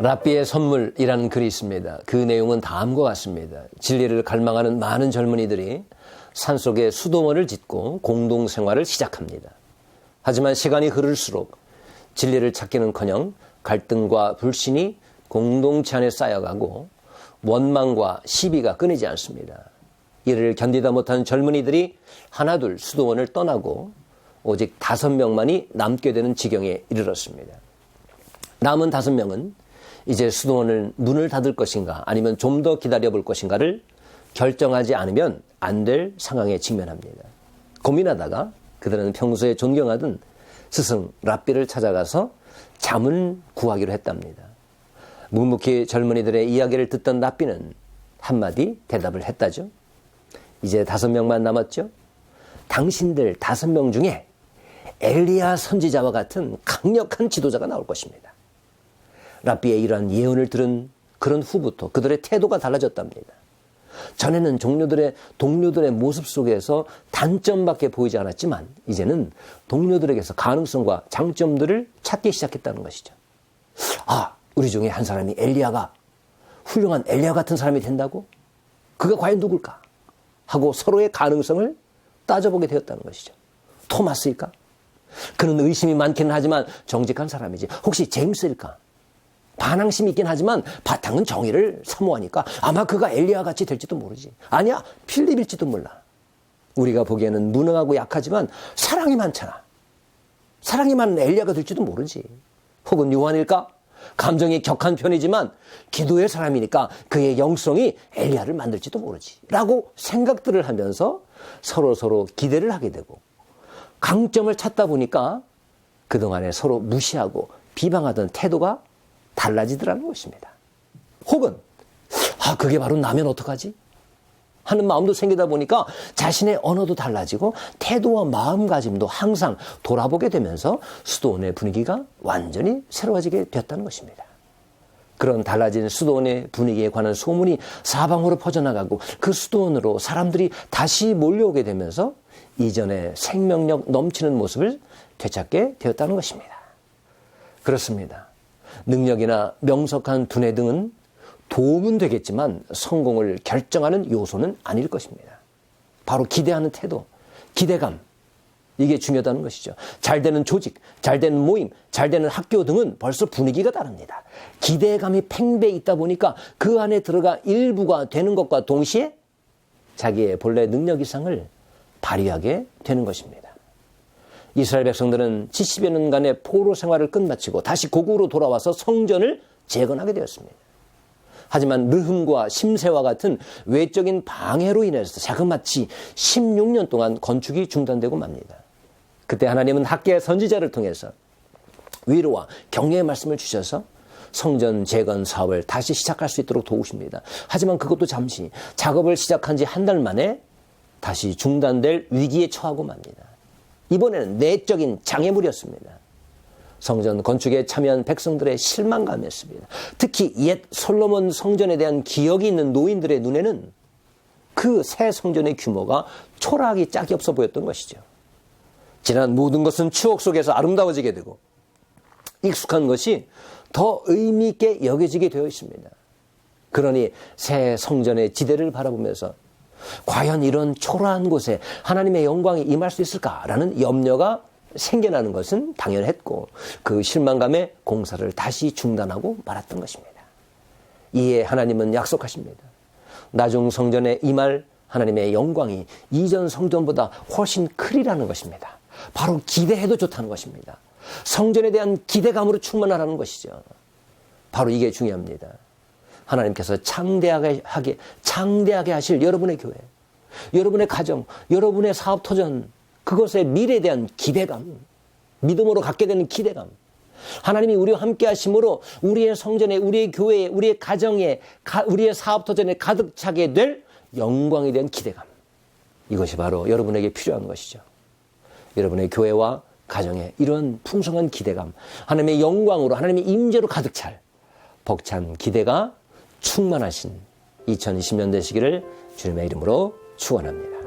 랍비의 선물이라는 글이 있습니다. 그 내용은 다음과 같습니다. 진리를 갈망하는 많은 젊은이들이 산속에 수도원을 짓고 공동생활을 시작합니다. 하지만 시간이 흐를수록 진리를 찾기는커녕 갈등과 불신이 공동체 안에 쌓여가고 원망과 시비가 끊이지 않습니다. 이를 견디다 못한 젊은이들이 하나둘 수도원을 떠나고 오직 5명만이 남게 되는 지경에 이르렀습니다. 남은 5명은 이제 수도원을 문을 닫을 것인가 아니면 좀 더 기다려볼 것인가를 결정하지 않으면 안 될 상황에 직면합니다. 고민하다가 그들은 평소에 존경하던 스승 랍비를 찾아가서 잠을 구하기로 했답니다. 묵묵히 젊은이들의 이야기를 듣던 랍비는 한마디 대답을 했다죠. 이제 5명만 남았죠. 당신들 5명 중에 엘리야 선지자와 같은 강력한 지도자가 나올 것입니다. 랍비의 이러한 예언을 들은 그런 후부터 그들의 태도가 달라졌답니다. 전에는 동료들의 모습 속에서 단점밖에 보이지 않았지만 이제는 동료들에게서 가능성과 장점들을 찾기 시작했다는 것이죠. 아, 우리 중에 한 사람이 엘리야가 훌륭한 엘리야 같은 사람이 된다고? 그가 과연 누굴까? 하고 서로의 가능성을 따져보게 되었다는 것이죠. 토마스일까? 그는 의심이 많기는 하지만 정직한 사람이지. 혹시 제임스일까? 반항심이 있긴 하지만 바탕은 정의를 사모하니까 아마 그가 엘리야 같이 될지도 모르지. 아니야, 필립일지도 몰라. 우리가 보기에는 무능하고 약하지만 사랑이 많잖아. 사랑이 많은 엘리야가 될지도 모르지. 혹은 요한일까? 감정이 격한 편이지만 기도의 사람이니까 그의 영성이 엘리야를 만들지도 모르지. 라고 생각들을 하면서 서로 기대를 하게 되고 강점을 찾다 보니까 그동안에 서로 무시하고 비방하던 태도가 달라지더라는 것입니다. 혹은 그게 바로 나면 어떡하지? 하는 마음도 생기다 보니까 자신의 언어도 달라지고 태도와 마음가짐도 항상 돌아보게 되면서 수도원의 분위기가 완전히 새로워지게 되었다는 것입니다. 그런 달라진 수도원의 분위기에 관한 소문이 사방으로 퍼져나가고 그 수도원으로 사람들이 다시 몰려오게 되면서 이전의 생명력 넘치는 모습을 되찾게 되었다는 것입니다. 그렇습니다. 능력이나 명석한 두뇌 등은 도움은 되겠지만 성공을 결정하는 요소는 아닐 것입니다. 바로 기대하는 태도, 기대감, 이게 중요하다는 것이죠. 잘 되는 조직, 잘 되는 모임, 잘 되는 학교 등은 벌써 분위기가 다릅니다. 기대감이 팽배해 있다 보니까 그 안에 들어가 일부가 되는 것과 동시에 자기의 본래 능력 이상을 발휘하게 되는 것입니다. 이스라엘 백성들은 70여 년간의 포로 생활을 끝마치고 다시 고국으로 돌아와서 성전을 재건하게 되었습니다. 하지만 르흠과 심세와 같은 외적인 방해로 인해서 자그마치 16년 동안 건축이 중단되고 맙니다. 그때 하나님은 학개의 선지자를 통해서 위로와 격려의 말씀을 주셔서 성전 재건 사업을 다시 시작할 수 있도록 도우십니다. 하지만 그것도 잠시 작업을 시작한 지 한 달 만에 다시 중단될 위기에 처하고 맙니다. 이번에는 내적인 장애물이었습니다. 성전 건축에 참여한 백성들의 실망감이었습니다. 특히 옛 솔로몬 성전에 대한 기억이 있는 노인들의 눈에는 그 새 성전의 규모가 초라하기 짝이 없어 보였던 것이죠. 지난 모든 것은 추억 속에서 아름다워지게 되고 익숙한 것이 더 의미 있게 여겨지게 되어 있습니다. 그러니 새 성전의 지대를 바라보면서 과연 이런 초라한 곳에 하나님의 영광이 임할 수 있을까라는 염려가 생겨나는 것은 당연했고 그 실망감에 공사를 다시 중단하고 말았던 것입니다. 이에 하나님은 약속하십니다. 나중 성전에 임할 하나님의 영광이 이전 성전보다 훨씬 크리라는 것입니다. 바로 기대해도 좋다는 것입니다. 성전에 대한 기대감으로 충만하라는 것이죠. 바로 이게 중요합니다. 하나님께서 창대하게 하실 여러분의 교회, 여러분의 가정, 여러분의 사업 터전, 그것의 미래에 대한 기대감, 믿음으로 갖게 되는 기대감, 하나님이 우리와 함께 하심으로 우리의 성전에, 우리의 교회에, 우리의 가정에, 우리의 사업 터전에 가득 차게 될 영광에 대한 기대감, 이것이 바로 여러분에게 필요한 것이죠. 여러분의 교회와 가정에 이런 풍성한 기대감, 하나님의 영광으로, 하나님의 임재로 가득 찰 벅찬 기대가 충만하신 2020년 되시기를 주님의 이름으로 축원합니다.